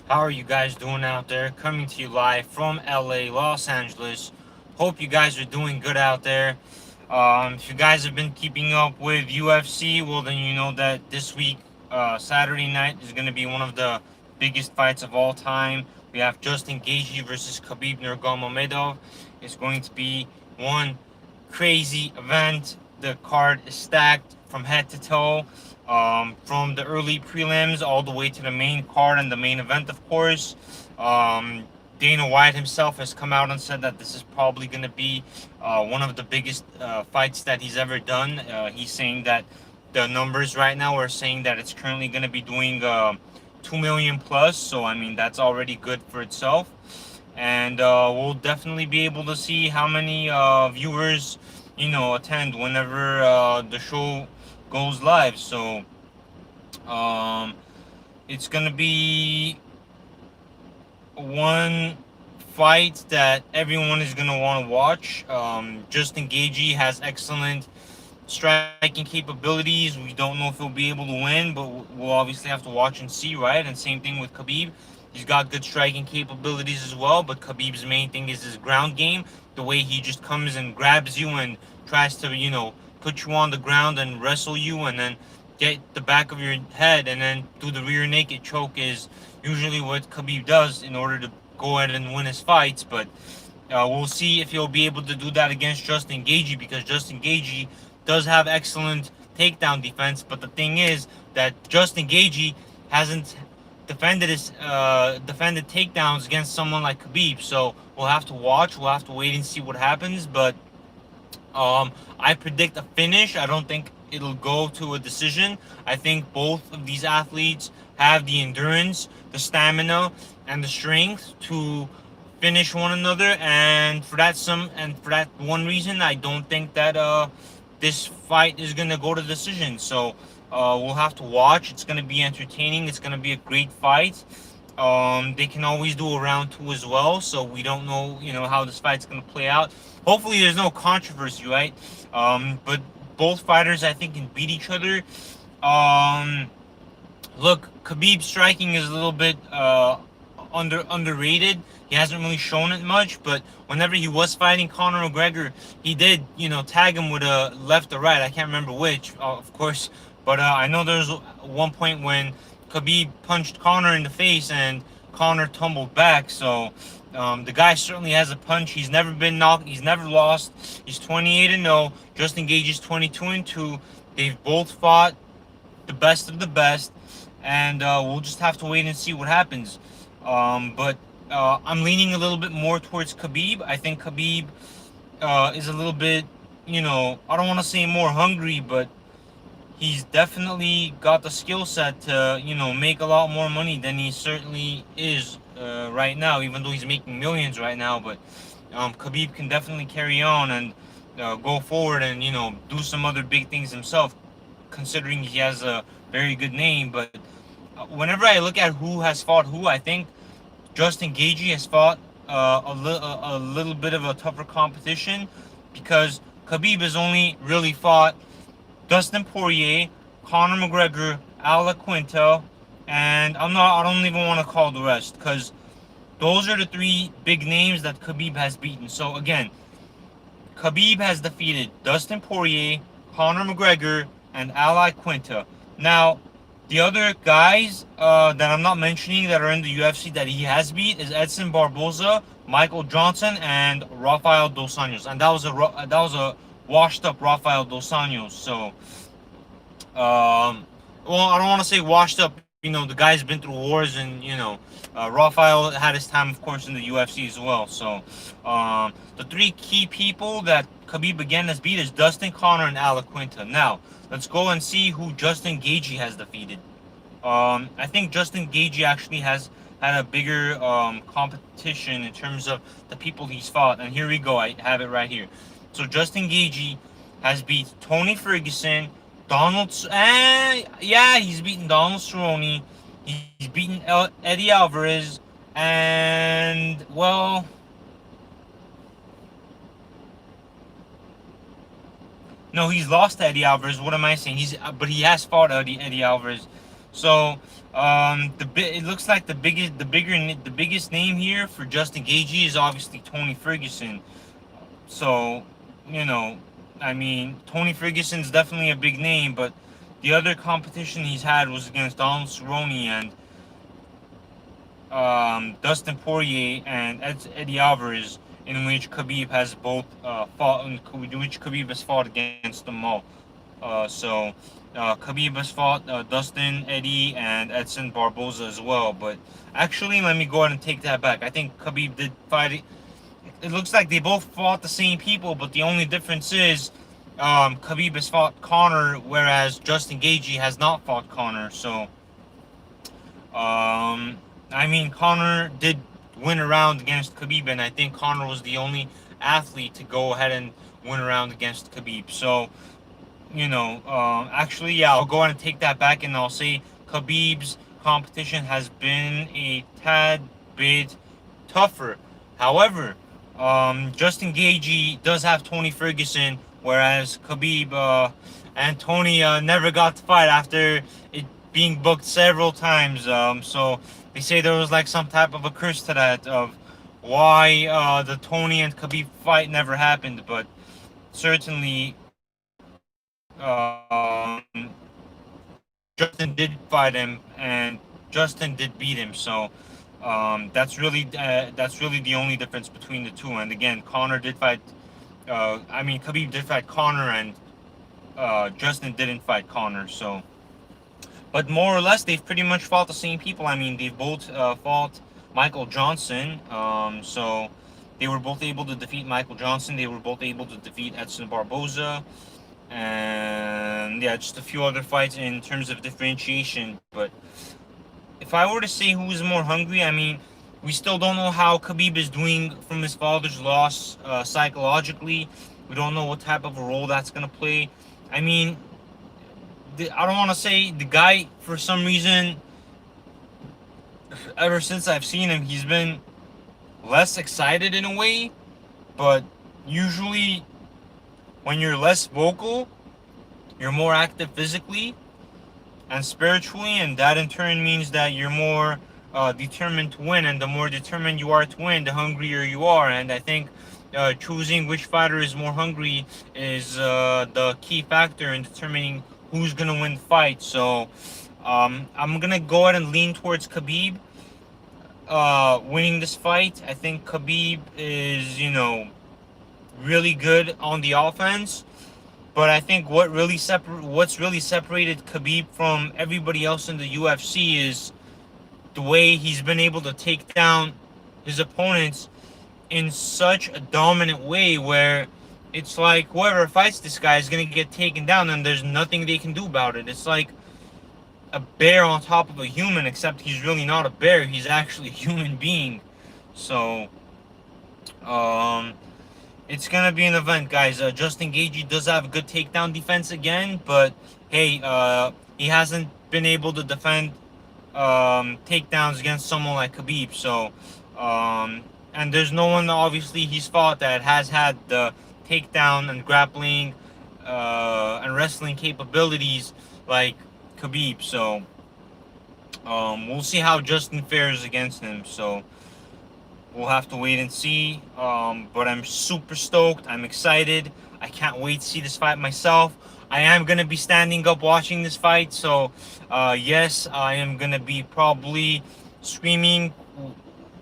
How are you guys doing out there? Coming to you live from LA, Los Angeles. Hope you guys are doing good out there. If you guys have been keeping up with UFC, well, then you know that this week, Saturday night, is going to be one of the biggest fights of all time. We have Justin Gaethje versus Khabib Nurmagomedov. It's going to be one crazy event. The card is stacked from head to toe, from the early prelims all the way to the main card and the main event, of course. Dana White himself has come out and said that this is probably going to be one of the biggest fights that he's ever done. He's saying that the numbers right now are saying that it's currently going to be doing 2 million plus. So, I mean, that's already good for itself. And we'll definitely be able to see how many viewers, attend whenever the show goes live. So, um, it's going to be one fight that everyone is going to want to watch. Justin Gaethje has excellent striking capabilities. We don't know if he'll be able to win, but we'll obviously have to watch and see, right? And same thing with Khabib. He's got good striking capabilities as well, but Khabib's main thing is his ground game. The way he just comes and grabs you and tries to, put you on the ground and wrestle you and then get the back of your head and then do the rear naked choke is usually what Khabib does in order to go ahead and win his fights. But we'll see if he'll be able to do that against Justin Gaethje, because Justin Gaethje does have excellent takedown defense. But the thing is that Justin Gaethje hasn't defended takedowns against someone like Khabib. So we'll have to watch. We'll have to wait and see what happens. But I predict a finish. I don't think it'll go to a decision. I think both of these athletes have the endurance, the stamina, and the strength to finish one another. And for that one reason, I don't think that this fight is gonna go to decision. So we'll have to watch. It's gonna be entertaining. It's gonna be a great fight. They can always do a round two as well, so we don't know, how this fight's gonna play out. Hopefully, there's no controversy, right? But both fighters, I think, can beat each other. Um, Look, Khabib's striking is a little bit underrated. He hasn't really shown it much, but whenever he was fighting Conor McGregor, he did, tag him with a left or right. I can't remember which, of course, but I know there was one point when Khabib punched Conor in the face and Conor tumbled back. So the guy certainly has a punch. He's never been knocked. He's never lost. He's 28-0. Justin Gage is 22-2. They've both fought the best of the best, and we'll just have to wait and see what happens. But I'm leaning a little bit more towards Khabib. I think Khabib is a little bit, I don't want to say more hungry, but he's definitely got the skill set to, make a lot more money than he certainly is right now, even though he's making millions right now. But Khabib can definitely carry on and go forward and, do some other big things himself, considering he has a very good name. But whenever I look at who has fought who, I think Justin Gaethje has fought a little bit of a tougher competition, because Khabib has only really fought Dustin Poirier, Conor McGregor, Al Quinto, and I don't even want to call the rest, because those are the three big names that Khabib has beaten. So again, Khabib has defeated Dustin Poirier, Conor McGregor, and Al Quinto. Now, the other guys that I'm not mentioning that are in the UFC that he has beat is Edson Barboza, Michael Johnson, and Rafael Dos Anjos. And that was a washed up Rafael Dos Anjos. So, well, I don't want to say washed up. The guy's been through wars, and Rafael had his time, of course, in the UFC as well. So, the three key people that Khabib again has beat is Dustin, Conor, and Al Quinta. Now, let's go and see who Justin Gaethje has defeated. I think Justin Gaethje actually has had a bigger competition in terms of the people he's fought. And here we go. I have it right here. So Justin Gaethje has beat Tony Ferguson, yeah, he's beaten Donald Cerrone. He's beaten Eddie Alvarez, and well, no, he's lost to Eddie Alvarez. What am I saying? But he has fought Eddie Alvarez. So it looks like the biggest name here for Justin Gaethje is obviously Tony Ferguson. So, you know, I mean, Tony Ferguson's definitely a big name, but the other competition he's had was against Donald Cerrone and Dustin Poirier and Eddie Alvarez, in which Khabib has both fought, in which Khabib has fought against them all. Khabib has fought Dustin, Eddie, and Edson Barboza as well. But actually, let me go ahead and take that back. I think Khabib did fight. It looks like they both fought the same people, but the only difference is Khabib has fought Conor, whereas Justin Gaethje has not fought Conor. So, I mean, Conor did win a round against Khabib, and I think Conor was the only athlete to go ahead and win a round against Khabib. So, actually, yeah, I'll go ahead and take that back, and I'll say Khabib's competition has been a tad bit tougher. However, Justin Gaethje does have Tony Ferguson, whereas Khabib and Tony never got to fight after it being booked several times. So they say there was like some type of a curse to that of why the Tony and Khabib fight never happened, but certainly Justin did fight him, and Justin did beat him. So that's really the only difference between the two. And again, Conor did fight. Khabib did fight Conor, and Justin didn't fight Conor. So, but more or less, they've pretty much fought the same people. I mean, they've both fought Michael Johnson. So they were both able to defeat Michael Johnson. They were both able to defeat Edson Barboza. And yeah, just a few other fights in terms of differentiation. But if I were to say who's more hungry, I mean, we still don't know how Khabib is doing from his father's loss psychologically. We don't know what type of a role that's going to play. I mean, I don't want to say the guy, for some reason, ever since I've seen him, he's been less excited in a way. But usually, when you're less vocal, you're more active physically and spiritually, and that in turn means that you're more determined to win. And the more determined you are to win, the hungrier you are. And I think choosing which fighter is more hungry is the key factor in determining who's gonna win the fight. So I'm gonna go ahead and lean towards Khabib winning this fight. I think Khabib is, really good on the offense. But I think what's really separated Khabib from everybody else in the UFC is the way he's been able to take down his opponents in such a dominant way, where it's like whoever fights this guy is gonna get taken down, and there's nothing they can do about it. It's like a bear on top of a human, except he's really not a bear. He's actually a human being. So, it's gonna be an event, guys. Justin Gaethje does have a good takedown defense again, but hey, he hasn't been able to defend takedowns against someone like Khabib. So, and there's no one obviously he's fought that has had the takedown and grappling and wrestling capabilities like Khabib. So, we'll see how Justin fares against him. So. We'll have to wait and see. But I'm super stoked. I'm excited. I can't wait to see this fight myself. I am going to be standing up watching this fight. So, yes, I am going to be probably screaming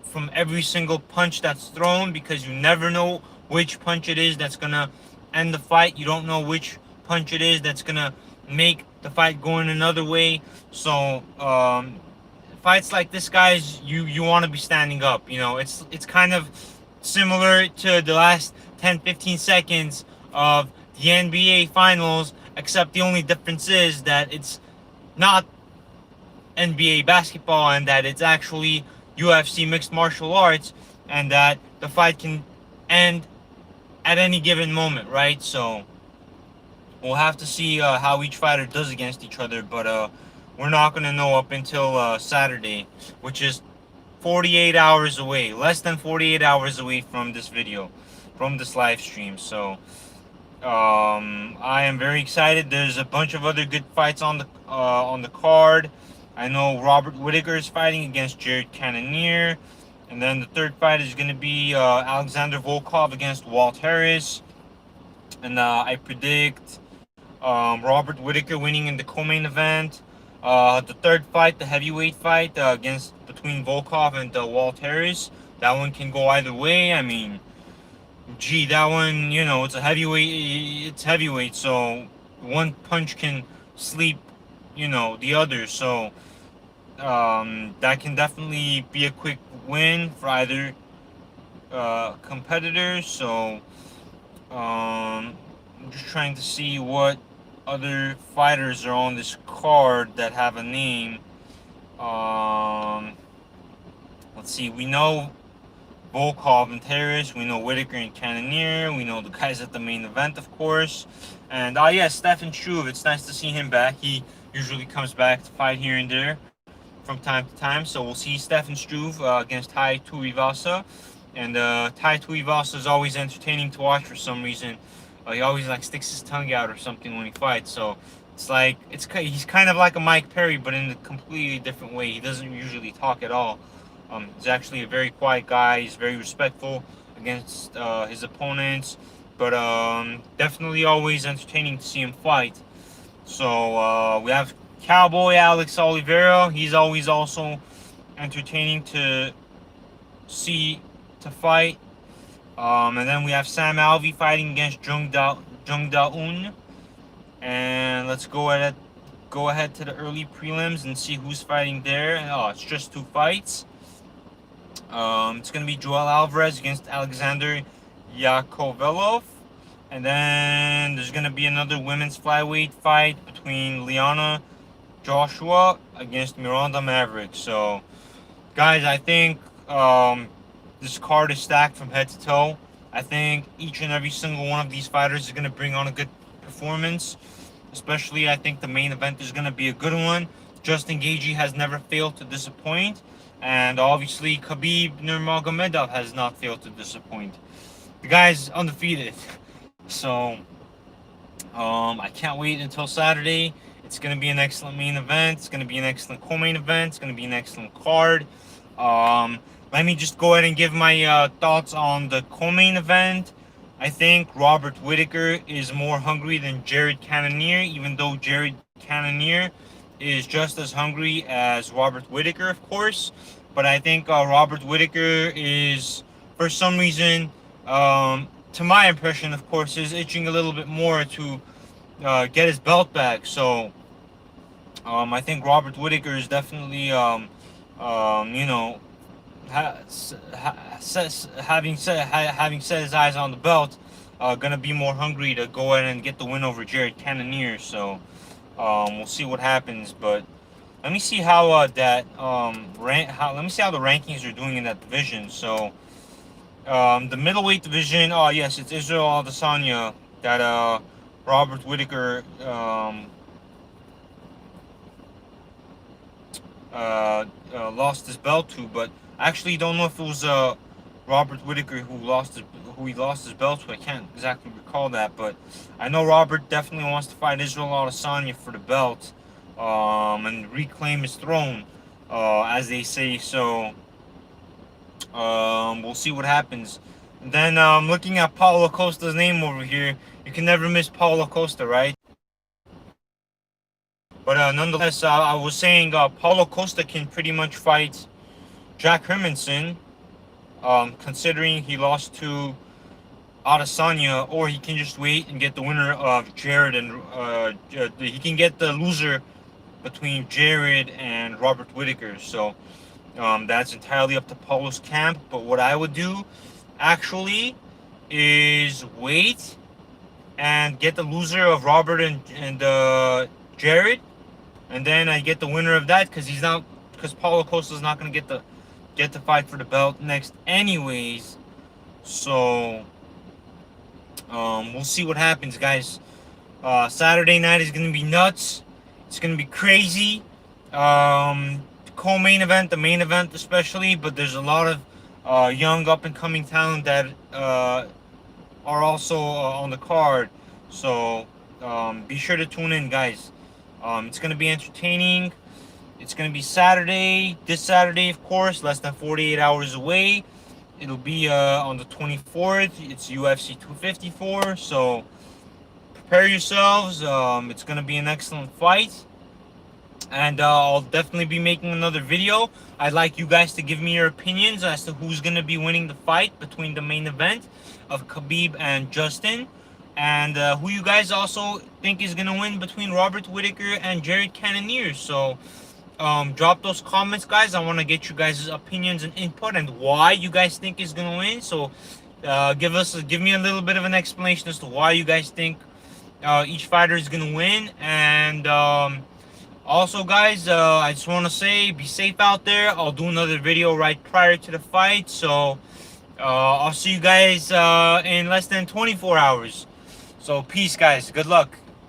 from every single punch that's thrown, because you never know which punch it is that's going to end the fight. You don't know which punch it is that's going to make the fight go in another way. So, fights like this, guys, you want to be standing up. It's kind of similar to the last 10-15 seconds of the NBA finals, except the only difference is that it's not NBA basketball, and that it's actually UFC mixed martial arts, and that the fight can end at any given moment, right? So we'll have to see how each fighter does against each other, but we're not going to know up until Saturday, which is 48 hours away, less than 48 hours away from this video, from this live stream. So I am very excited. There's a bunch of other good fights on the card. I know Robert Whittaker is fighting against Jared Cannonier. And then the third fight is going to be Alexander Volkov against Walt Harris. And I predict Robert Whittaker winning in the co-main event. The third fight, the heavyweight fight against between Volkov and Walt Harris, that one can go either way. I mean, gee, that one, it's a heavyweight. It's heavyweight, so one punch can sleep, the other. So that can definitely be a quick win for either competitors. So I'm just trying to see what other fighters are on this card that have a name. Let's see. We know Volkov and Harris. We know Whittaker and Cannonier. We know the guys at the main event, of course. And yeah, Stefan Struve. It's nice to see him back. He usually comes back to fight here and there from time to time. So we'll see Stefan Struve against Tai Tuivasa. And Tai Tuivasa is always entertaining to watch for some reason. He always sticks his tongue out or something when he fights. So it's he's kind of like a Mike Perry, but in a completely different way. He doesn't usually talk at all. He's actually a very quiet guy. He's very respectful against his opponents, but definitely always entertaining to see him fight. So we have Cowboy Alex Oliveira. He's always also entertaining to fight. And then we have Sam Alvey fighting against Jung Da-un. And let's go ahead to the early prelims and see who's fighting there. Oh, it's just 2 fights. It's going to be Joel Alvarez against Alexander Yakovlев. And then there's going to be another women's flyweight fight between Liana Joshua against Miranda Maverick. So, guys, I think this card is stacked from head to toe. I think each and every single one of these fighters is going to bring on a good performance. Especially, I think the main event is going to be a good one. Justin Gaethje has never failed to disappoint. And obviously, Khabib Nurmagomedov has not failed to disappoint. The guy's undefeated. So, I can't wait until Saturday. It's going to be an excellent main event. It's going to be an excellent co-main event. It's going to be an excellent card. Let me just go ahead and give my thoughts on the co-main event. I think Robert Whittaker is more hungry than Jared Cannonier, even though Jared Cannonier is just as hungry as Robert Whittaker, of course. But I think Robert Whittaker is, for some reason, to my impression, of course, is itching a little bit more to get his belt back. So I think Robert Whittaker is definitely, having set his eyes on the belt, gonna be more hungry to go ahead and get the win over Jared Cannonier. So we'll see what happens. But let me see how let me see how the rankings are doing in that division. So the middleweight division. Oh yes, it's Israel Adesanya that Robert Whittaker lost his belt to, but I actually don't know if it was Robert Whittaker who he lost his belt to. I can't exactly recall that, but I know Robert definitely wants to fight Israel Adesanya for the belt and reclaim his throne, as they say. So we'll see what happens. And then looking at Paulo Costa's name over here, you can never miss Paulo Costa, right? But nonetheless, I was saying Paulo Costa can pretty much fight Jack Hermanson, considering he lost to Adesanya, or he can just wait and get the winner of Jared and he can get the loser between Jared and Robert Whittaker. So that's entirely up to Paulo's camp. But what I would do actually is wait and get the loser of Robert and Jared, and then I get the winner of that because Paulo Costa is not going to get the fight for the belt next anyways. So we'll see what happens, guys. Saturday night is going to be nuts. It's going to be crazy. Co-main event, the main event especially, but there's a lot of young up-and-coming talent that are also on the card. So be sure to tune in, guys. It's going to be entertaining. It's gonna be Saturday. This Saturday, of course, less than 48 hours away. It'll be on the 24th. It's UFC 254. So prepare yourselves. It's gonna be an excellent fight, and I'll definitely be making another video. I'd like you guys to give me your opinions as to who's gonna be winning the fight between the main event of Khabib and Justin, and who you guys also think is gonna win between Robert Whittaker and Jared Cannonier. So drop those comments, guys. I want to get you guys' opinions and input and why you guys think is gonna win. So give me a little bit of an explanation as to why you guys think each fighter is gonna win. And also, guys, I just want to say, be safe out there. I'll do another video right prior to the fight. So I'll see you guys in less than 24 hours. So peace, guys. Good luck.